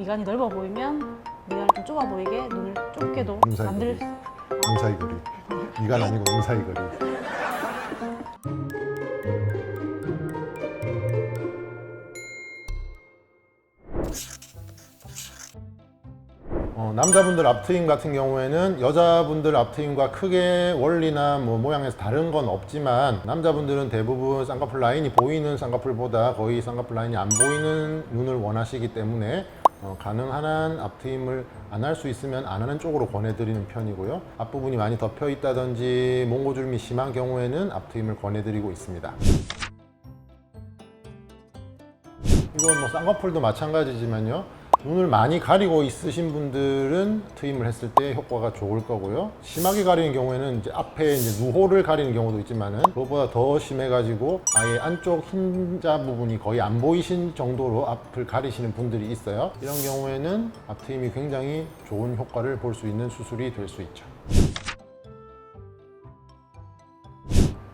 미간이 넓어 보이면 미간을 좀 좁아 보이게 눈을 좁게도 눈 사이 만들 거리. 눈 사이 거리. 미간 아니고 눈 사이 거리. 남자분들 앞트임 같은 경우에는 여자분들 앞트임과 크게 원리나 뭐 모양에서 다른 건 없지만 남자분들은 대부분 쌍꺼풀 라인이 보이는 쌍꺼풀보다 거의 쌍꺼풀 라인이 안 보이는 눈을 원하시기 때문에 가능한 한 앞트임을 안 할 수 있으면 안 하는 쪽으로 권해드리는 편이고요. 앞부분이 많이 덮여 있다든지 몽고주름이 심한 경우에는 앞트임을 권해드리고 있습니다. 이건 뭐 쌍꺼풀도 마찬가지지만요. 눈을 많이 가리고 있으신 분들은 트임을 했을 때 효과가 좋을 거고요. 심하게 가리는 경우에는 이제 앞에 이제 누호를 가리는 경우도 있지만은 그것보다 더 심해가지고 아예 안쪽 흰자 부분이 거의 안 보이신 정도로 앞을 가리시는 분들이 있어요. 이런 경우에는 앞트임이 굉장히 좋은 효과를 볼 수 있는 수술이 될 수 있죠.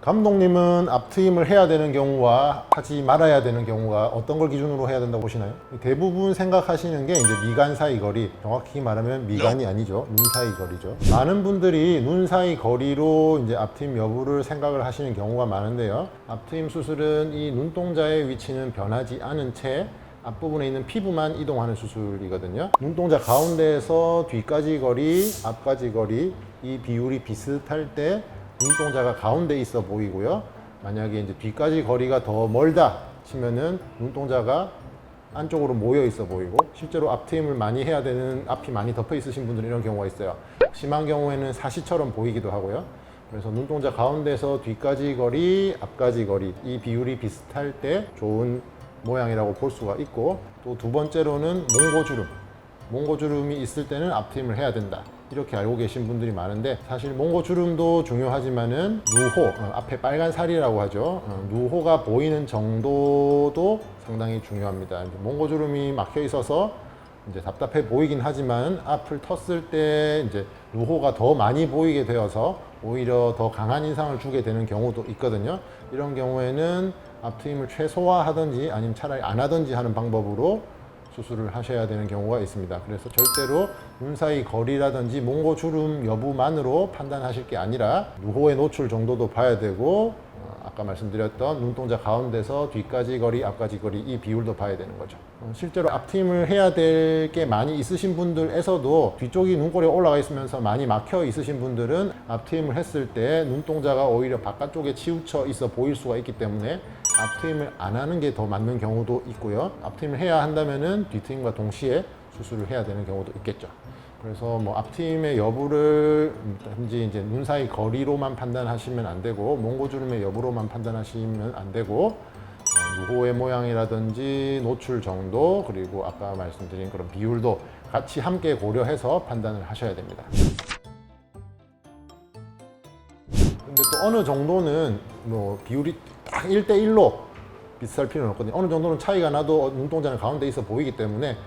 감독님은 앞트임을 해야 되는 경우와 하지 말아야 되는 경우가 어떤 걸 기준으로 해야 된다고 보시나요? 대부분 생각하시는 게 이제 미간 사이 거리, 정확히 말하면 미간이 아니죠. 눈 사이 거리죠. 많은 분들이 눈 사이 거리로 이제 앞트임 여부를 생각을 하시는 경우가 많은데요. 앞트임 수술은 이 눈동자의 위치는 변하지 않은 채 앞부분에 있는 피부만 이동하는 수술이거든요. 눈동자 가운데에서 뒤까지 거리, 앞까지 거리 이 비율이 비슷할 때 눈동자가 가운데 있어 보이고요. 만약에 이제 뒤까지 거리가 더 멀다 치면은 눈동자가 안쪽으로 모여 있어 보이고, 실제로 앞트임을 많이 해야 되는 앞이 많이 덮여 있으신 분들은 이런 경우가 있어요. 심한 경우에는 사시처럼 보이기도 하고요. 그래서 눈동자 가운데서 뒤까지 거리, 앞까지 거리 이 비율이 비슷할 때 좋은 모양이라고 볼 수가 있고, 또 두 번째로는 몽고주름이 있을 때는 앞트임을 해야 된다, 이렇게 알고 계신 분들이 많은데, 사실 몽고주름도 중요하지만은 누호, 앞에 빨간 살이라고 하죠. 누호가 보이는 정도도 상당히 중요합니다. 몽고주름이 막혀 있어서 이제 답답해 보이긴 하지만 앞을 텄을 때 이제 누호가 더 많이 보이게 되어서 오히려 더 강한 인상을 주게 되는 경우도 있거든요. 이런 경우에는 앞트임을 최소화하든지 아니면 차라리 안 하든지 하는 방법으로 수술을 하셔야 되는 경우가 있습니다. 그래서 절대로 눈 사이 거리라든지 몽고주름 여부만으로 판단하실 게 아니라 누호의 노출 정도도 봐야 되고, 아까 말씀드렸던 눈동자 가운데서 뒤까지 거리, 앞까지 거리 이 비율도 봐야 되는 거죠. 실제로 앞트임을 해야 될 게 많이 있으신 분들에서도 뒤쪽이 눈꼬리가 올라가 있으면서 많이 막혀 있으신 분들은 앞트임을 했을 때 눈동자가 오히려 바깥쪽에 치우쳐 있어 보일 수가 있기 때문에 앞트임을 안 하는 게 더 맞는 경우도 있고요. 앞트임을 해야 한다면은 뒤트임과 동시에 수술을 해야 되는 경우도 있겠죠. 그래서 뭐 앞트임의 여부를 단지 이제 눈 사이 거리로만 판단하시면 안 되고, 몽고주름의 여부로만 판단하시면 안 되고, 누호의 모양이라든지 노출 정도, 그리고 아까 말씀드린 그런 비율도 같이 함께 고려해서 판단을 하셔야 됩니다. 근데 또 어느 정도는 뭐 비율이 딱 1대1로 비슷할 필요는 없거든요. 어느 정도는 차이가 나도 눈동자는 가운데 있어 보이기 때문에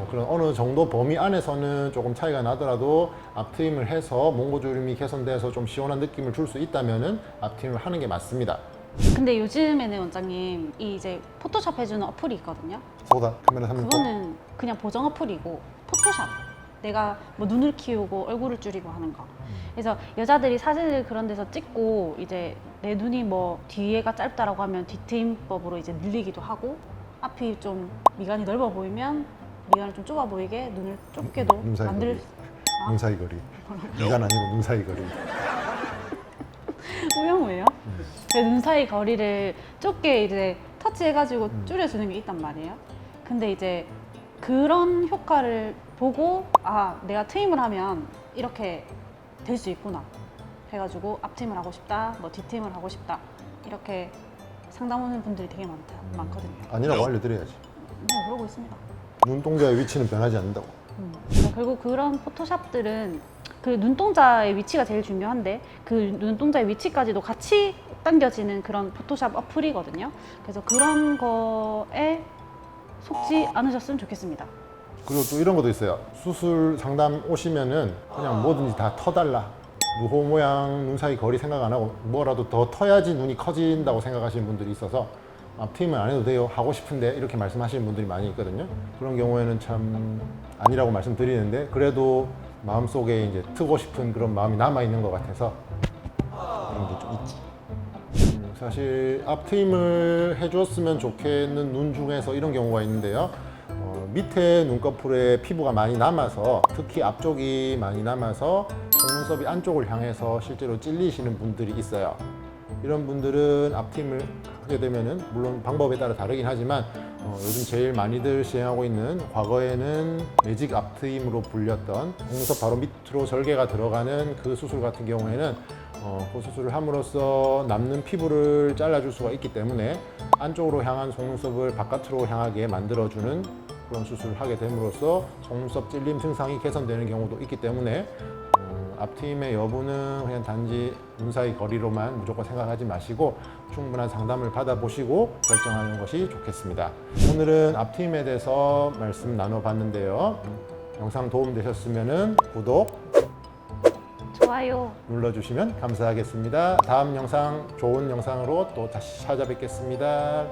그런 어느 정도 범위 안에서는 조금 차이가 나더라도 앞트임을 해서 몽고주름이 개선돼서 좀 시원한 느낌을 줄 수 있다면은 앞트임을 하는 게 맞습니다. 근데 요즘에는 원장님 이 이제 포토샵 해주는 어플이 있거든요. 보다 카메라 3명. 그거는 그냥 보정 어플이고 포토샵, 내가 뭐 눈을 키우고 얼굴을 줄이고 하는 거. 그래서 여자들이 사진을 그런 데서 찍고 이제 내 눈이 뭐 뒤에가 짧다라고 하면 뒤트임법으로 이제 늘리기도 하고, 앞이 좀 미간이 넓어 보이면 미간을 좀 좁아 보이게 눈을 좁게도 눈 사이 만들. 거리. 눈 사이 거리. 미간 아니고 눈 사이 거리. 우영우예요? 눈 사이 거리를 좁게 이제 터치해가지고 줄여주는 게 있단 말이에요. 근데 이제 그런 효과를 보고 아, 내가 트임을 하면 이렇게 될 수 있구나 해가지고 앞트임을 하고 싶다, 뭐 뒤트임을 하고 싶다, 이렇게 상담 오는 분들이 되게 많거든요. 아니라고 알려드려야지. 네, 그러고 있습니다. 눈동자의 위치는 변하지 않는다고. 결국 그런 포토샵들은 그 눈동자의 위치가 제일 중요한데 그 눈동자의 위치까지도 같이 당겨지는 그런 포토샵 어플이거든요. 그래서 그런 거에 속지 않으셨으면 좋겠습니다. 그리고 또 이런 것도 있어요. 수술 상담 오시면은 그냥 뭐든지 다 터달라, 누호 모양, 눈 사이 거리 생각 안 하고 뭐라도 더 터야지 눈이 커진다고 생각하시는 분들이 있어서 앞트임은 안 해도 돼요. 하고 싶은데 이렇게 말씀하시는 분들이 많이 있거든요. 그런 경우에는 참 아니라고 말씀드리는데 그래도 마음속에 이제 트고 싶은 그런 마음이 남아 있는 것 같아서 그런 게 좀 있지. 사실 앞트임을 해줬으면 좋겠는 눈 중에서 이런 경우가 있는데요. 밑에 눈꺼풀에 피부가 많이 남아서 특히 앞쪽이 많이 남아서 속눈썹이 안쪽을 향해서 실제로 찔리시는 분들이 있어요. 이런 분들은 앞트임을 하게 되면은 물론 방법에 따라 다르긴 하지만 요즘 제일 많이들 시행하고 있는 과거에는 매직 앞트임으로 불렸던 속눈썹 바로 밑으로 절개가 들어가는 그 수술 같은 경우에는 그 수술을 함으로써 남는 피부를 잘라줄 수가 있기 때문에 안쪽으로 향한 속눈썹을 바깥으로 향하게 만들어주는 그런 수술을 하게 됨으로써 속눈썹 찔림 증상이 개선되는 경우도 있기 때문에 앞트임의 여부는 그냥 단지 눈 사이 거리로만 무조건 생각하지 마시고 충분한 상담을 받아보시고 결정하는 것이 좋겠습니다. 오늘은 앞트임에 대해서 말씀 나눠봤는데요. 영상 도움되셨으면 구독 좋아요. 눌러주시면 감사하겠습니다. 다음 영상 좋은 영상으로 또 다시 찾아뵙겠습니다.